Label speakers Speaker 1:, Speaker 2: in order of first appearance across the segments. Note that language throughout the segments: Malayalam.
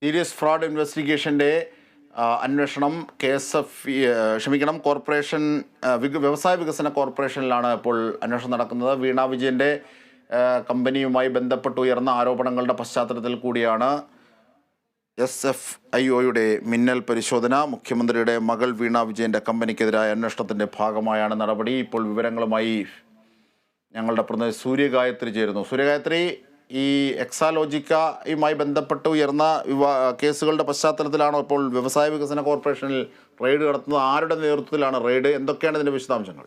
Speaker 1: സീരിയസ് ഫ്രോഡ് ഇൻവെസ്റ്റിഗേഷൻ്റെ അന്വേഷണം കോർപ്പറേഷൻ വ്യവസായ വികസന കോർപ്പറേഷനിലാണ് ഇപ്പോൾ അന്വേഷണം നടക്കുന്നത്. വീണ വിജയൻ്റെ കമ്പനിയുമായി ബന്ധപ്പെട്ട് ഉയർന്ന ആരോപണങ്ങളുടെ പശ്ചാത്തലത്തിൽ കൂടിയാണ് SFIOയുടെ മിന്നൽ പരിശോധന. മുഖ്യമന്ത്രിയുടെ മകൾ വീണ വിജയൻ്റെ കമ്പനിക്കെതിരായ അന്വേഷണത്തിൻ്റെ ഭാഗമായാണ് നടപടി. ഇപ്പോൾ വിവരങ്ങളുമായി ഞങ്ങളുടെ പ്രതിനിധി സൂര്യഗായത്രി ചേരുന്നു. സൂര്യഗായത്രി, ഈ എക്സാലോജിക്കയുമായി ബന്ധപ്പെട്ട് ഉയർന്ന കേസുകളുടെ പശ്ചാത്തലത്തിലാണോ ഇപ്പോൾ വ്യവസായ വികസന കോർപ്പറേഷനിൽ റെയ്ഡ് നടത്തുന്നത്? ആരുടെ നേതൃത്വത്തിലാണ് റെയ്ഡ്? എന്തൊക്കെയാണ് ഇതിൻ്റെ വിശദാംശങ്ങൾ?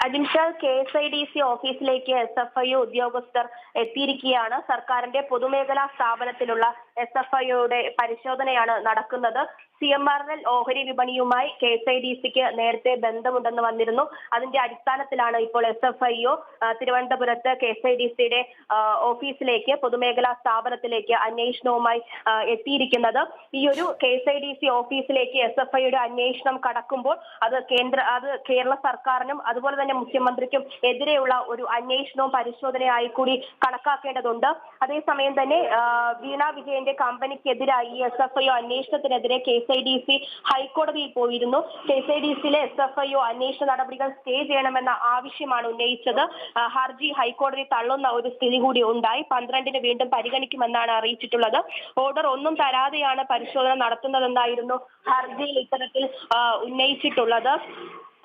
Speaker 2: അജിംഷാദ്, KSIDC ഓഫീസിലേക്ക് SFIO ഉദ്യോഗസ്ഥർ എത്തിയിരിക്കുകയാണ്. സർക്കാരിന്റെ പൊതുമേഖലാ സ്ഥാപനത്തിലുള്ള SFIOയുടെ പരിശോധനയാണ് നടക്കുന്നത്. CMRL ഓഹരി വിപണിയുമായി KSIDCക്ക് നേരത്തെ ബന്ധമുണ്ടെന്ന് വന്നിരുന്നു. അതിന്റെ അടിസ്ഥാനത്തിലാണ് ഇപ്പോൾ SFIO തിരുവനന്തപുരത്ത് KSIDCയുടെ ഓഫീസിലേക്ക്, പൊതുമേഖലാ സ്ഥാപനത്തിലേക്ക് അന്വേഷണവുമായി എത്തിയിരിക്കുന്നത്. ഈ ഒരു KSIDC ഓഫീസിലേക്ക് SFIOയുടെ അന്വേഷണം കടക്കുമ്പോൾ അത് കേരള സർക്കാരിനും അതുപോലെ തന്നെ മുഖ്യമന്ത്രിക്കും എതിരെയുള്ള ഒരു അന്വേഷണവും പരിശോധനയായി കൂടി കണക്കാക്കേണ്ടതുണ്ട്. അതേസമയം തന്നെ വീണ വിജയന്റെ കമ്പനിക്കെതിരായി SFIO അന്വേഷണത്തിനെതിരെ KSIDC ഹൈക്കോടതിയിൽ പോയിരുന്നു. KSIDCയിലെ SFIO അന്വേഷണ നടപടികൾ സ്റ്റേ ചെയ്യണമെന്ന ആവശ്യമാണ് ഉന്നയിച്ചത്. ഹർജി ഹൈക്കോടതി തള്ളുന്ന ഒരു സ്ഥിതി കൂടി ഉണ്ടായി. 12-ന് വീണ്ടും പരിഗണിക്കുമെന്നാണ് അറിയിച്ചിട്ടുള്ളത്. ഓർഡർ ഒന്നും തരാതെയാണ് പരിശോധന നടത്തുന്നതെന്നായിരുന്നു ഹർജിയിൽ ഇത്തരത്തിൽ ഉന്നയിച്ചിട്ടുള്ളത്.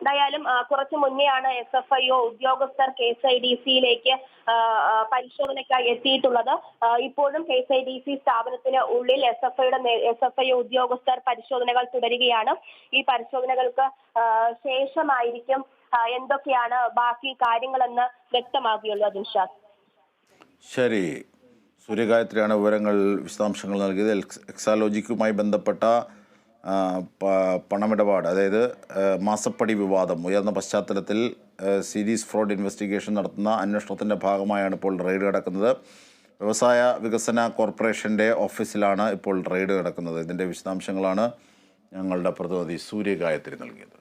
Speaker 2: എന്തായാലും കുറച്ചു മുന്നെയാണ് SFIO ഉദ്യോഗസ്ഥർ KSIDCയിലേക്ക് പരിശോധനയ്ക്കായി എത്തിയിട്ടുള്ളത്. ഇപ്പോഴും KSIDC സ്ഥാപനത്തിന് ഉള്ളിൽ SFIO ഉദ്യോഗസ്ഥർ പരിശോധനകൾ തുടരുകയാണ്. ഈ പരിശോധനകൾക്ക് ശേഷമായിരിക്കും എന്തൊക്കെയാണ് ബാക്കി കാര്യങ്ങളെന്ന് വ്യക്തമാകുകയുള്ളൂ. അജിംഷാദ്,
Speaker 1: ശരി. സൂര്യഗായത്രിയാണ് വിശദാംശങ്ങൾ നൽകിയത്. എക്സാലോജിക്കുമായി ബന്ധപ്പെട്ട പണമിടപാട്, അതായത് മാസപ്പടി വിവാദം ഉയർന്ന പശ്ചാത്തലത്തിൽ സീരീസ് ഫ്രോഡ് ഇൻവെസ്റ്റിഗേഷൻ നടത്തുന്ന അന്വേഷണത്തിൻ്റെ ഭാഗമായാണ് ഇപ്പോൾ റെയ്ഡ് നടക്കുന്നത്. വ്യവസായ വികസന കോർപ്പറേഷൻ്റെ ഓഫീസിലാണ് ഇപ്പോൾ റെയ്ഡ് നടക്കുന്നത്. ഇതിൻ്റെ വിശദാംശങ്ങളാണ് ഞങ്ങളുടെ പ്രതിനിധി സൂര്യഗായത്രി നൽകിയത്.